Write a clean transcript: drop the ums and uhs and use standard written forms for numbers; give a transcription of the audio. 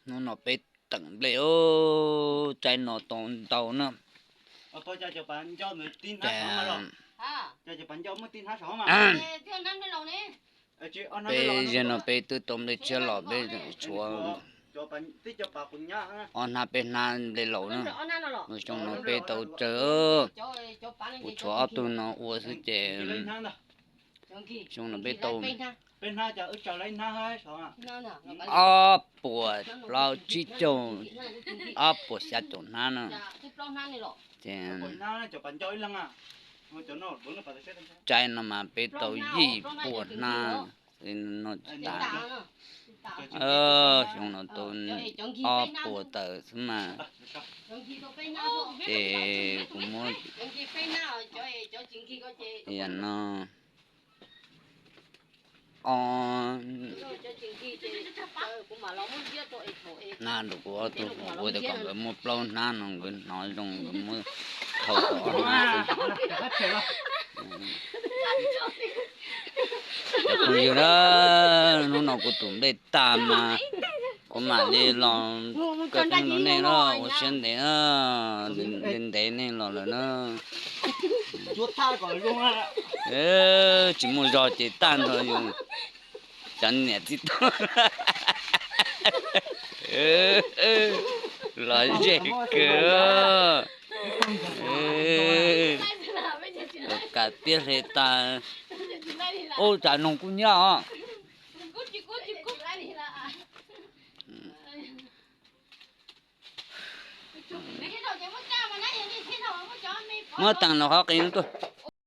nó bị tận liệu chạy nó tồn tàu nữa tôi cho bạn cho người tin hát sống mà rồi cho bạn cho mới tin hát sống mà bây giờ nó bị từ tôm để chưa lọ bây giờ chúa cho bạn tí cho bà cùng nhá on ha bên nan để lẩu nữa nói chung nó bị tàu chở chúa tôi nó uống sự chế chung nó bị tàu bên ha cho lấy na hết sống à bùa lao chỉ trồng à bùa sát trồng na nữa na cho bạn cho lăng à cho nó bữa nó phải xét trái nó mà bị tàu gì bùa na thì nó ta chúng nó tốn à bùa tờ mà thì cũng muốn thì nó na được quá tôi ngồi để còn cái một lâu na nó nói trong cái một thầu cỏ na không nhiều đó nó cũng tụm để tạm mà có mà đi làm cái nó này nó ở trên đấy đến đấy này là nó chuột tha còn luôn à chỉ muốn rồi chỉ tan thôi nhưng chẳng nhẹ tí thôi nói gì cơ cả tiếc thì ta ô trả nông cũng nhớ mà tăng nó khó cái nữa thôi